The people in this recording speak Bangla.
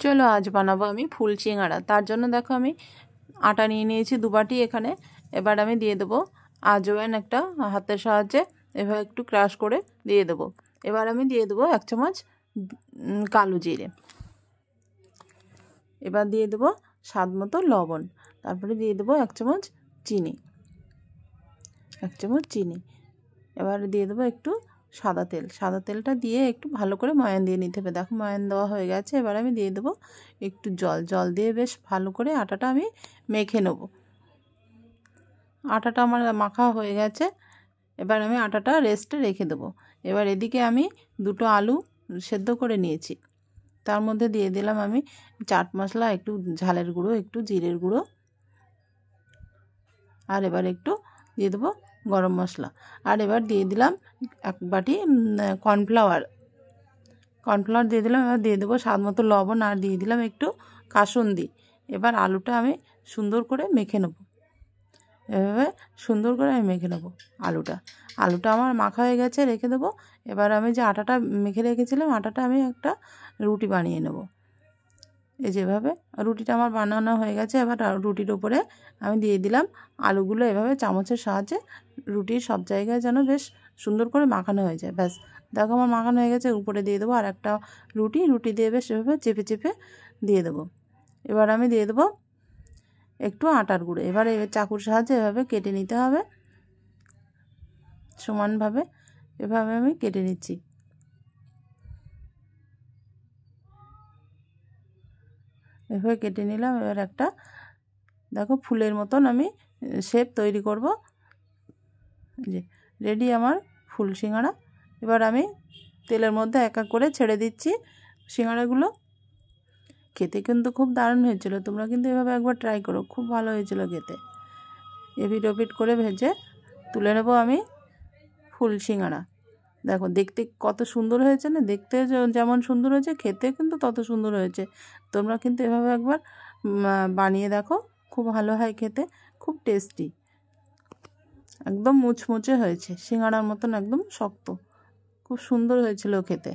চলো আজ বানাবো আমি ফুল সিঙ্গাড়া। তার জন্য দেখো আমি আটা নিয়ে নিয়েছি 2 বাটি এখানে। এবার আমি দিয়ে দেবো আজওয়ান একটা হাতের সাহায্যে এভাবে একটু ক্রাশ করে দিয়ে দেবো। এবার আমি দিয়ে দেবো 1 চামচ কালো জিরে। এবার দিয়ে দেবো স্বাদ মতো লবণ। তারপরে দিয়ে দেবো 1 চামচ চিনি, 1 চামচ চিনি। এবার দিয়ে দেবো একটু সাদা তেল। সাদা তেলটা দিয়ে একটু ভালো করে ময়ান দিয়ে নিতে হবে। দেখো ময়ান দেওয়া হয়ে গেছে। এবার আমি দিয়ে দেবো একটু জল দিয়ে বেশ ভালো করে আটাটা আমি মেখে নেব। আটাটা আমার মাখা হয়ে গেছে। এবার আমি আটাটা রেস্টে রেখে দেবো। এবার এদিকে আমি 2টো আলু সেদ্ধ করে নিয়েছি। তার মধ্যে দিয়ে দিলাম আমি চাট মশলা, একটু ঝালের গুঁড়ো, একটু জিরের গুঁড়ো, আর এবার একটু দিয়ে দেবো গরম মশলা। আর এবার দিয়ে দিলাম 1 বাটি কর্নফ্লাওয়ার দিয়ে দিলাম। এবার দিয়ে দেবো স্বাদ মতো লবণ, আর দিয়ে দিলাম একটু কাসুন্দি। এবার আলুটা আমি সুন্দর করে মেখে নেব। এভাবে সুন্দর করে আমি মেখে নেব আলুটা আমার মাখা হয়ে গেছে, রেখে দেবো। এবার আমি যে আটাটা মেখে রেখেছিলাম, আটাটা আমি একটা রুটি বানিয়ে নেব। এই যেভাবে রুটিটা আমার বানানো হয়ে গেছে। এবার রুটির উপরে আমি দিয়ে দিলাম আলুগুলো। এভাবে চামচের সাহায্যে রুটির সব জায়গায় যেন বেশ সুন্দর করে মাখানো হয়ে যায়। ব্যাস দেখো আমার মাখানো হয়ে গেছে। উপরে দিয়ে দেবো আর একটা রুটি দিয়ে বেশ এভাবে চেপে দিয়ে দেবো। এবার আমি দিয়ে দেবো একটু আটার গুঁড়ো। এবার চাকুর সাহায্যে এভাবে কেটে নিতে হবে সমানভাবে। এভাবে আমি কেটে নিচ্ছি। এভাবে কেটে নিলাম। এবার একটা দেখো ফুলের মতন আমি শেপ তৈরি করব। যে রেডি আমার ফুল সিঙ্গাড়া। এবার আমি তেলের মধ্যে এক এক করে ছেড়ে দিচ্ছি সিঙ্গাড়াগুলো। খেতে কিন্তু খুব দারুণ হয়েছিল। তোমরা কিন্তু এভাবে একবার ট্রাই করো, খুব ভালো হয়েছিল খেতে। এপিট ওপিট করে ভেজে তুলে নেব আমি ফুল সিঙ্গাড়া। দেখো দেখতে কত সুন্দর হয়েছে না? দেখতে যেমন সুন্দর হয়েছে, খেতে কিন্তু তত সুন্দর হয়েছে। তোমরা কিন্তু এভাবে একবার বানিয়ে দেখো, খুব ভালো হয় খেতে, খুব টেস্টি। একদম মুচমুচে হয়েছে, সিঙ্গাড়ার মতন একদম শক্ত, খুব সুন্দর হয়েছিল খেতে।